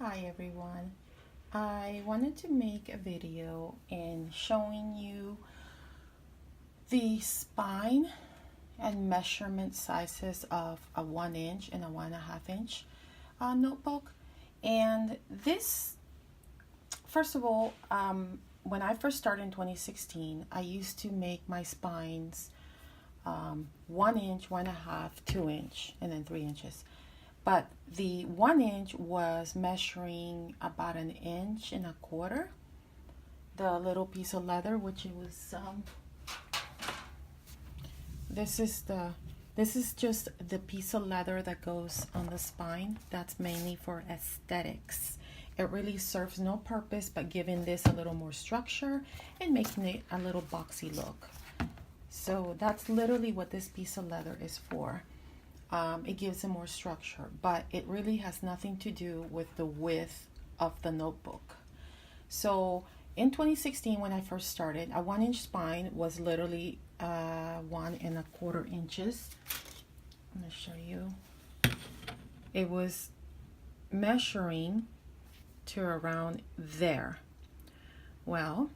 Hi everyone. I wanted to make a video in showing you the spine and measurement sizes of a 1 inch and a 1.5 inch notebook. And this, first of all, when I first started in 2016, I used to make my spines 1 inch, 1.5, 2 inch, and then 3 inches. But the 1 inch was measuring about 1.25 inches. The little piece of leather, which it was, this is just the piece of leather that goes on the spine. That's mainly for aesthetics. It really serves no purpose but giving this a little more structure and making it a little boxy look. So that's literally what this piece of leather is for. It gives it more structure, but it really has nothing to do with the width of the notebook. So in 2016, when I first started, a 1 inch spine was literally 1.25 inches. I'm going to show you. It was measuring to around there. Well,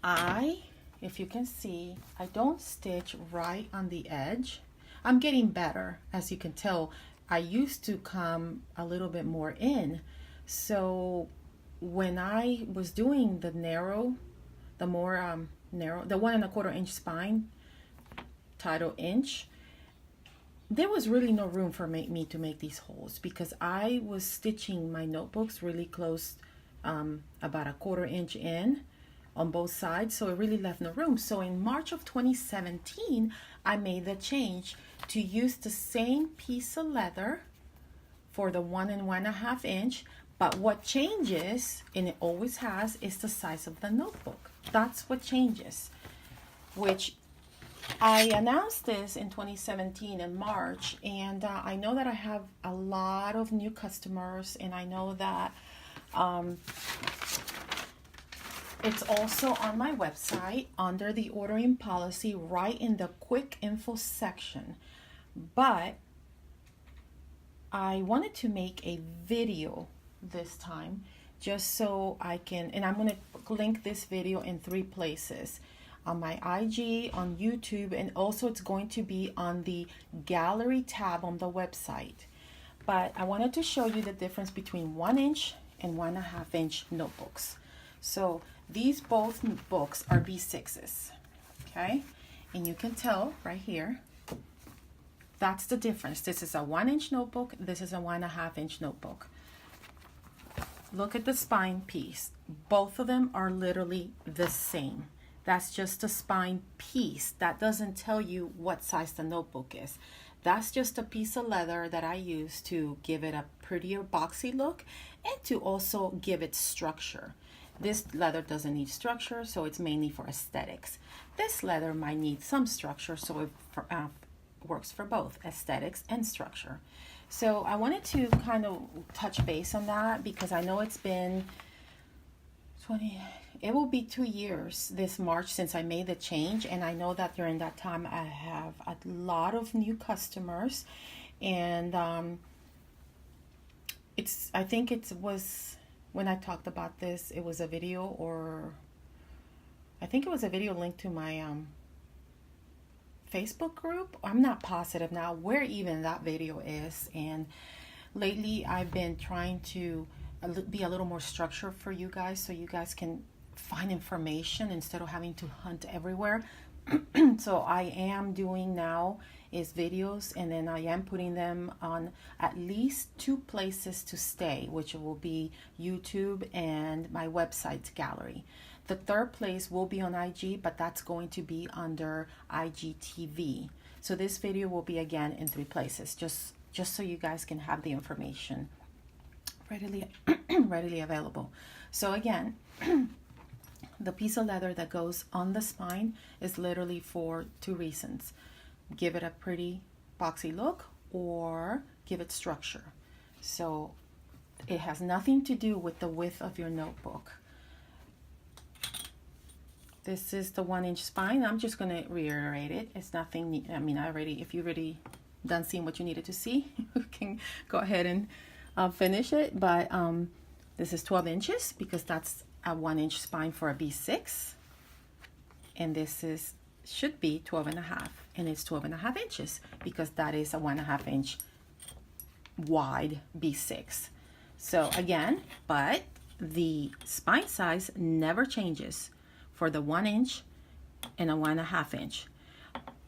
if you can see, I don't stitch right on the edge. I'm getting better. As you can tell, I used to come a little bit more in. So when I was doing the narrow, the more narrow, the 1.25 inch spine, title inch, there was really no room for me to make these holes because I was stitching my notebooks really close, about 1/4 inch in on both sides, so it really left no room. So in March of 2017, I made the change to use the same piece of leather for the 1 and 1.5 inch, but what changes, and it always has, is the size of the notebook. That's what changes, which I announced this in 2017 in March, and I know that I have a lot of new customers, and I know that it's also on my website under the ordering policy right in the quick info section. But I wanted to make a video this time just so I can, and I'm going to link this video in 3 places. On my IG, on YouTube, and also it's going to be on the gallery tab on the website. But I wanted to show you the difference between 1 inch and 1.5 inch notebooks. So these both books are B6s, okay? And you can tell right here, that's the difference. This is a 1 inch notebook, this is a 1.5 inch notebook. Look at the spine piece. Both of them are literally the same. That's just a spine piece. That doesn't tell you what size the notebook is. That's just a piece of leather that I use to give it a prettier boxy look and to also give it structure. This leather doesn't need structure, so it's mainly for aesthetics. This leather might need some structure, so it works for both aesthetics and structure. So I wanted to kind of touch base on that because I know it's been it will be 2 years this March since I made the change, and I know that during that time I have a lot of new customers, and I think it was when I talked about this, it was a video, or I think it was a video linked to my Facebook group. I'm not positive now where even that video is, and lately I've been trying to be a little more structured for you guys so you guys can find information instead of having to hunt everywhere. So I am doing now is videos, and then I am putting them on at least 2 places to stay, which will be YouTube and my website's gallery. The 3rd place will be on IG, but that's going to be under IGTV. So this video will be again in 3 places, just so you guys can have the information readily available. So again, the piece of leather that goes on the spine is literally for 2 reasons. Give it a pretty boxy look or give it structure. So it has nothing to do with the width of your notebook. This is the 1 inch spine. I'm just going to reiterate it. It's nothing, I mean, if you already done seeing what you needed to see, you can go ahead and finish it. But this is 12 inches because that's a 1-inch spine for a B6. And this should be 12 and a half, and it's 12 and a half inches because that is a 1.5 inch wide B6. So again, but the spine size never changes for the 1 inch and a 1.5 inch.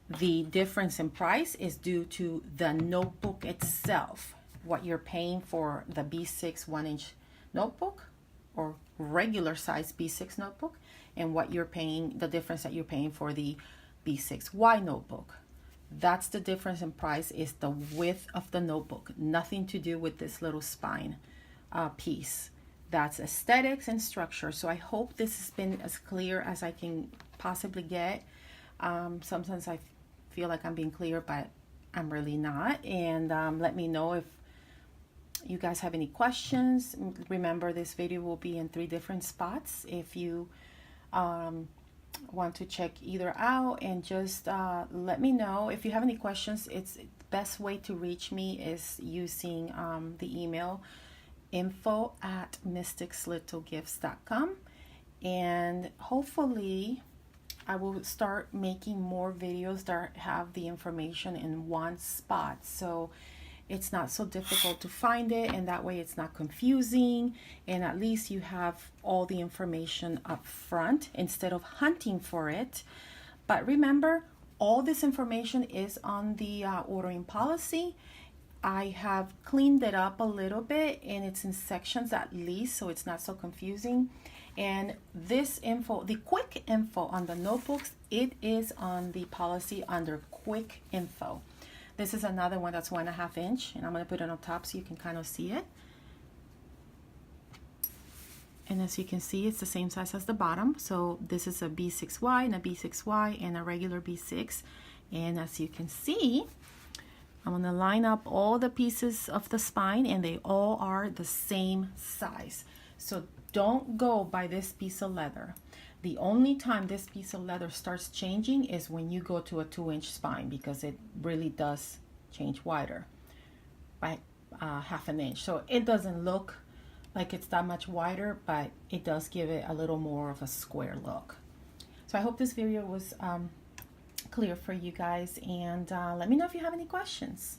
The difference in price is due to the notebook itself, what you're paying for the B6 1-inch notebook or regular size B6 notebook, and what you're paying, the difference that you're paying for the B6Y notebook. That's the difference in price, is the width of the notebook. Nothing to do with this little spine piece. That's aesthetics and structure. So I hope this has been as clear as I can possibly get. Sometimes I feel like I'm being clear, but I'm really not. And let me know if you guys have any questions. Remember, this video will be in 3 different spots. If you want to check either out, and just let me know if you have any questions. It's the best way to reach me is using the email info@mysticslittlegifts.com, and hopefully I will start making more videos that have the information in one spot, so it's not so difficult to find it, and that way it's not confusing, and at least you have all the information up front instead of hunting for it. But remember, all this information is on the ordering policy. I have cleaned it up a little bit, and it's in sections at least, so it's not so confusing. And this info, the quick info on the notebooks, it is on the policy under quick info. This is another one that's 1.5 inch, and I'm going to put it on top so you can kind of see it. And as you can see, it's the same size as the bottom. So this is a B6Y and a B6Y and a regular B6. And as you can see, I'm going to line up all the pieces of the spine, and they all are the same size. So don't go by this piece of leather. The only time this piece of leather starts changing is when you go to a 2-inch spine, because it really does change wider by 1/2 inch. So it doesn't look like it's that much wider, but it does give it a little more of a square look. So I hope this video was clear for you guys, and let me know if you have any questions.